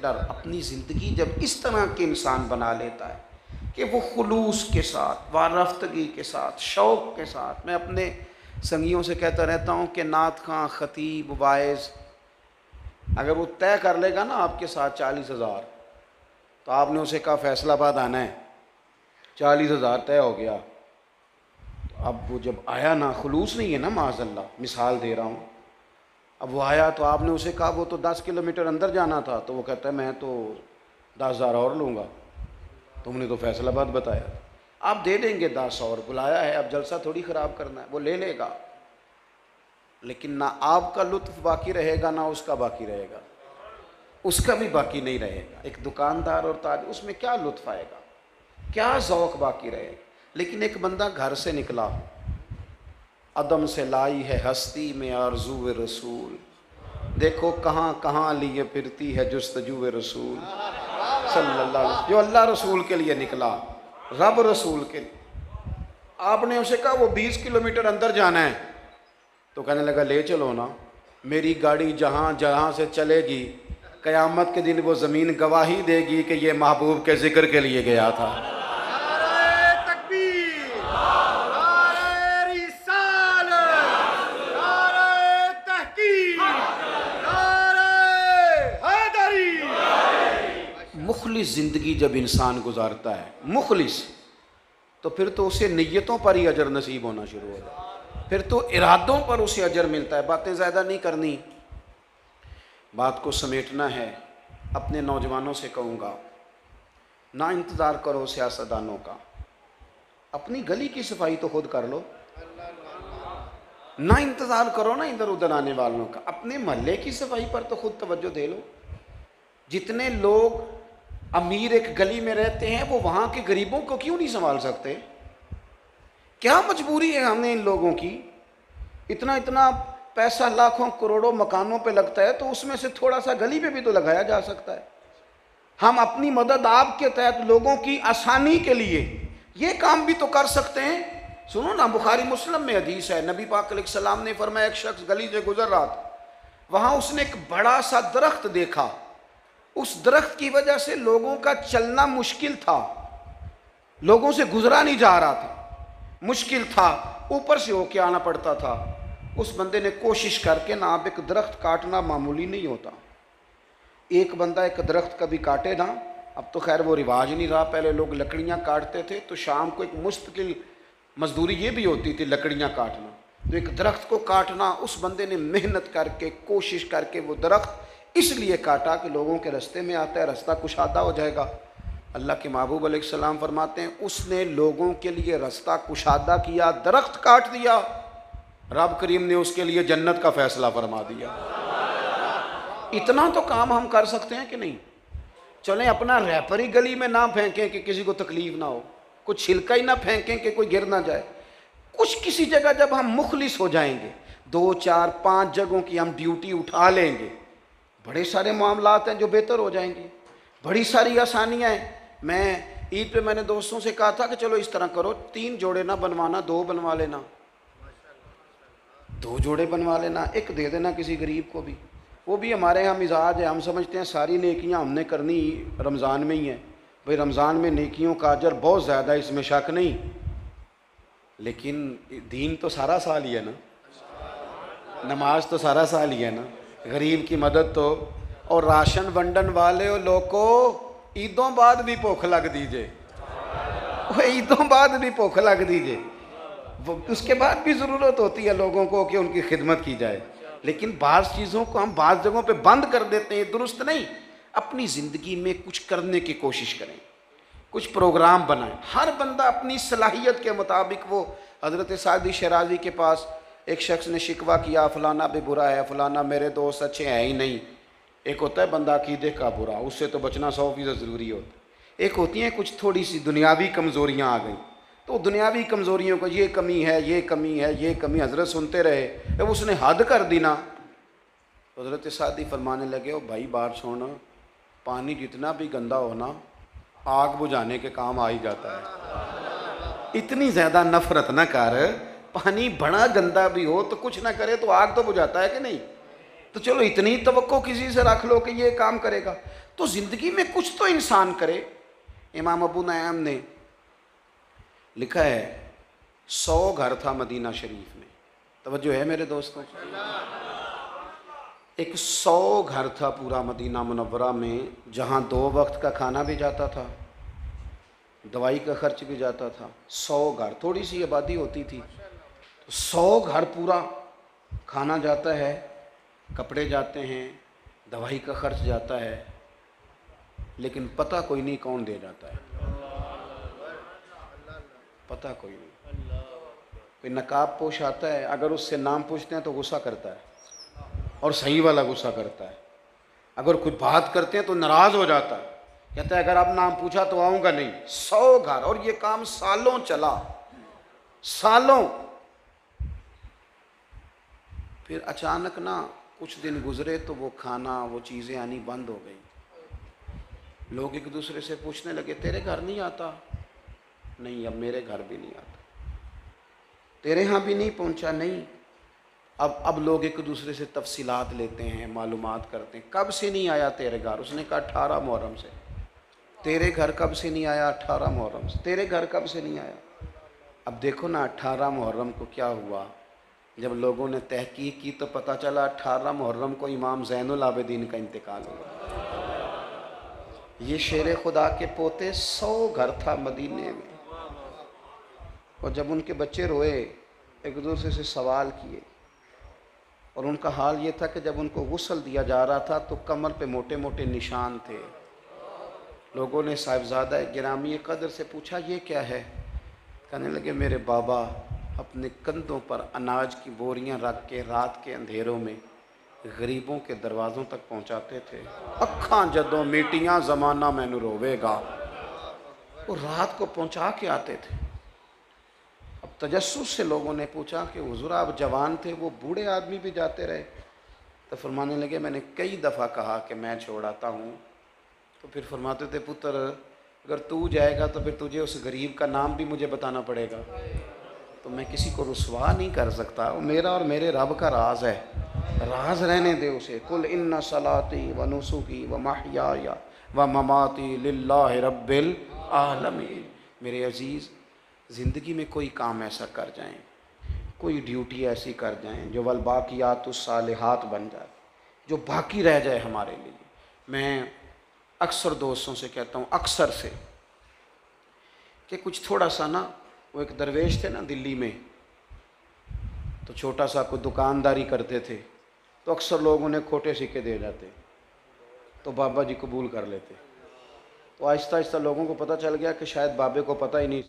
डर। अपनी ज़िंदगी जब इस तरह के इंसान बना लेता है कि वो खुलूस के साथ, वारफ्तगी के साथ, शौक़ के साथ, मैं अपने संगियों से कहता रहता हूँ कि नात खां, ख़तीब, वाइज़ अगर वो तय कर लेगा ना आपके साथ 40,000, तो आपने उसे कहा फैसलाबाद आना है, 40,000 तय हो गया। तो अब वो जब आया ना, खुलूस नहीं है ना, माज़अल्लाह मिसाल दे रहा हूँ, अब वो आया तो आपने उसे कहा वो तो 10 किलोमीटर अंदर जाना था, तो वो कहता है मैं तो 10,000 और लूँगा, तुमने तो फैसलाबाद बताया। आप दे देंगे 10 और, बुलाया है, अब जलसा थोड़ी ख़राब करना है, वो ले लेगा, लेकिन ना आपका लुत्फ़ बाकी रहेगा ना उसका बाकी रहेगा, उसका भी बाकी नहीं रहेगा। एक दुकानदार और ताज, उसमें क्या लुत्फ़ आएगा, क्या ज़ौक़ बाकी रहेगा। लेकिन एक बंदा घर से निकला, अदम से लाई है हस्ती में आरज़ू रसूल, देखो कहाँ कहाँ लिए फिरती है जुस्तजू रसूल सल्लल्लाहु, जो अल्लाह रसूल के लिए निकला, रब रसूल के लिए। आपने उसे कहा वो 20 किलोमीटर अंदर जाना है, तो कहने लगा ले चलो ना, मेरी गाड़ी जहाँ जहाँ से चलेगी क़यामत के दिन वो ज़मीन गवाही देगी कि ये महबूब के ज़िक्र के लिए गया था। मुखलिस ज़िंदगी जब इंसान गुजारता है, मुखलिस, तो फिर तो उसे नीयतों पर ही अजर नसीब होना शुरू हो जाए, फिर तो इरादों पर उसे अजर मिलता है। बातें ज़्यादा नहीं करनी, बात को समेटना है। अपने नौजवानों से कहूँगा, ना इंतज़ार करो सियासतदानों का, अपनी गली की सफाई तो खुद कर लो, ना इंतज़ार करो ना इधर उधर आने वालों का, अपने महल्ले की सफाई पर तो खुद तवज्जो दे लो। जितने लोग अमीर एक गली में रहते हैं, वो वहाँ के गरीबों को क्यों नहीं संभाल सकते? क्या मजबूरी है हमने इन लोगों की? इतना इतना पैसा लाखों करोड़ों मकानों पे लगता है, तो उसमें से थोड़ा सा गली पे भी तो लगाया जा सकता है। हम अपनी मदद आपके तहत लोगों की आसानी के लिए ये काम भी तो कर सकते हैं। सुनो ना, बुखारी मुस्लिम में हदीस है, नबी पाक अलैहिस्सलाम ने फरमाया, एक शख्स गली से गुजर रहा था, वहाँ उसने एक बड़ा सा दरख्त देखा, उस दरख्त की वजह से लोगों का चलना मुश्किल था, लोगों से गुजरा नहीं जा रहा था, मुश्किल था, ऊपर से होके आना पड़ता था। उस बंदे ने कोशिश करके ना, अब एक दरख्त काटना मामूली नहीं होता, एक बंदा एक दरख्त कभी काटे ना, अब तो खैर वो रिवाज नहीं रहा, पहले लोग लकड़ियाँ काटते थे तो शाम को एक मुस्तकिल मजदूरी ये भी होती थी लकड़ियाँ काटना, तो एक दरख्त को काटना, उस बंदे ने मेहनत करके कोशिश करके वो दरख्त इसलिए काटा कि लोगों के रास्ते में आता है, रास्ता कुशादा हो जाएगा। अल्लाह के महबूब अलैहिस्सलाम फरमाते हैं, उसने लोगों के लिए रास्ता कुशादा किया, दरख्त काट दिया, रब करीम ने उसके लिए जन्नत का फैसला फरमा दिया। इतना तो काम हम कर सकते हैं कि नहीं? चलें अपना रैपर ही गली में ना फेंकें कि किसी को तकलीफ ना हो, कुछ छिलका ही ना फेंकें कि कोई गिर ना जाए। कुछ किसी जगह जब हम मुखलिस हो जाएंगे, 2 4 5 जगहों की हम ड्यूटी उठा लेंगे, बड़े सारे मामलात हैं जो बेहतर हो जाएंगे, बड़ी सारी आसानियाँ हैं। मैं ईद पे मैंने दोस्तों से कहा था कि चलो इस तरह करो, 3 जोड़े ना बनवाना, 2 बनवा लेना, 2 जोड़े बनवा लेना, एक दे देना किसी गरीब को भी। वो भी हमारे यहाँ मिजाज है, हम समझते हैं सारी नेकियाँ हमने करनी रमज़ान में ही है। भाई रमज़ान में नेकियों का अजर बहुत ज़्यादा, इसमें शक नहीं, लेकिन दीन तो सारा साल ही है ना, नमाज तो सारा साल ही है ना, गरीब की मदद तो, और राशन वंडन वाले हो लोगों, ईदों बाद भी भुख लग दीजिए, ईदों बाद भी भुख लग दीजिए, उसके बाद भी ज़रूरत होती है लोगों को कि उनकी खिदमत की जाए। लेकिन बाज़ चीज़ों को हम बाज़ जगहों पे बंद कर देते हैं, दुरुस्त नहीं। अपनी ज़िंदगी में कुछ करने की कोशिश करें, कुछ प्रोग्राम बनाएं, हर बंदा अपनी सलाहियत के मुताबिक। वो हज़रत सादी शराजी के पास एक शख्स ने शिकवा किया, फ़लाना भी बुरा है, फ़लाना मेरे दोस्त अच्छे हैं ही नहीं। एक होता है बंदा अकीदे का बुरा, उससे तो बचना 100% ज़रूरी होता है। एक होती हैं कुछ थोड़ी सी दुनियावी कमज़ोरियाँ आ गई, तो दुनियावी कमज़ोरियों को ये कमी है, ये कमी है, ये कमी, हज़रत सुनते रहे, जब उसने हद कर दी ना, हज़रत सादी फरमाने लगे, ओ भाई बात छोड़ना, पानी जितना भी गंदा हो ना, आग बुझाने के काम आ ही जाता है। इतनी ज़्यादा नफ़रत ना कर, पानी बड़ा गंदा भी हो तो कुछ ना करे तो आग तो बुझाता है कि नहीं? तो चलो इतनी तवक्को किसी से रख लो कि ये काम करेगा। तो ज़िंदगी में कुछ तो इंसान करे। इमाम अबू नयाम ने लिखा है 100 घर था मदीना शरीफ में। तवज्जो है मेरे दोस्तों? एक 100 घर था पूरा मदीना मुनव्वरा में, जहाँ 2 वक्त का खाना भी जाता था, दवाई का खर्च भी जाता था। 100 घर, थोड़ी सी आबादी होती थी, तो 100 घर पूरा खाना जाता है, कपड़े जाते हैं, दवाई का खर्च जाता है, लेकिन पता कोई नहीं कौन दे जाता है। पता कोई नहीं। कोई नकाब पोश आता है, अगर उससे नाम पूछते हैं तो गुस्सा करता है, और सही वाला गुस्सा करता है। अगर कुछ बात करते हैं तो नाराज़ हो जाता है, कहता है अगर आप नाम पूछा तो आऊँगा नहीं। 100 घर, और ये काम सालों चला, सालों। फिर अचानक ना कुछ दिन गुजरे तो वो खाना, वो चीज़ें आनी बंद हो गई। लोग एक दूसरे से पूछने लगे, तेरे घर नहीं आता? नहीं, अब मेरे घर भी नहीं आता। तेरे यहाँ भी नहीं पहुँचा? नहीं। अब लोग एक दूसरे से तफसीलात लेते हैं, मालूमात करते हैं, कब से नहीं आया तेरे घर? उसने कहा 18 मुहर्रम से। तेरे घर कब से नहीं आया? 18 मुहर्रम से। तेरे घर कब से नहीं आया? अब देखो ना 18 मुहर्रम को क्या हुआ। जब लोगों ने तहकीक की तो पता चला 18 मुहर्रम को इमाम ज़ैनुल आबिदीन का इंतकाल हुआ। ये शेर खुदा के पोते 100 घर था मदीने में, और जब उनके बच्चे रोए, एक दूसरे से सवाल किए, और उनका हाल ये था कि जब उनको गुस्ल दिया जा रहा था तो कमर पे मोटे मोटे निशान थे। लोगों ने साहिबजादा गिरामी कदर से पूछा, ये क्या है? कहने लगे, मेरे बाबा अपने कंधों पर अनाज की बोरियां रख के रात के अंधेरों में गरीबों के दरवाज़ों तक पहुंचाते थे। अखां जदों मीटियां ज़माना मैनू रोवेगा, वो रात को पहुंचा के आते थे। अब तजस्सुस से लोगों ने पूछा कि हुज़ूर आप जवान थे, वो बूढ़े आदमी भी जाते रहे? तो फरमाने लगे, मैंने कई दफ़ा कहा कि मैं छोड़ाता हूँ। तो फिर फरमाते थे, पुत्र अगर तू जाएगा तो फिर तुझे उस गरीब का नाम भी मुझे बताना पड़ेगा, तो मैं किसी को रुसवा नहीं कर सकता। वो मेरा और मेरे रब का राज है, राज रहने दे उसे। कुल इन्ना सलाती व नुसुकी व महयाया व ममाती लिल्लाहि रब्बिल आलमीन। मेरे अजीज़, ज़िंदगी में कोई काम ऐसा कर जाएं, कोई ड्यूटी ऐसी कर जाएं जो वल बाकियातुस सालिहात बन जाए, जो बाकी रह जाए हमारे लिए। मैं अक्सर दोस्तों से कहता हूँ, अक्सर से, कि कुछ थोड़ा सा ना, वो एक दरवेश थे ना दिल्ली में, तो छोटा सा कोई दुकानदारी करते थे, तो अक्सर लोग उन्हें खोटे सिक्के दे जाते, तो बाबा जी कबूल कर लेते। तो आहिस्ता आहिस्ता लोगों को पता चल गया कि शायद बाबे को पता ही नहीं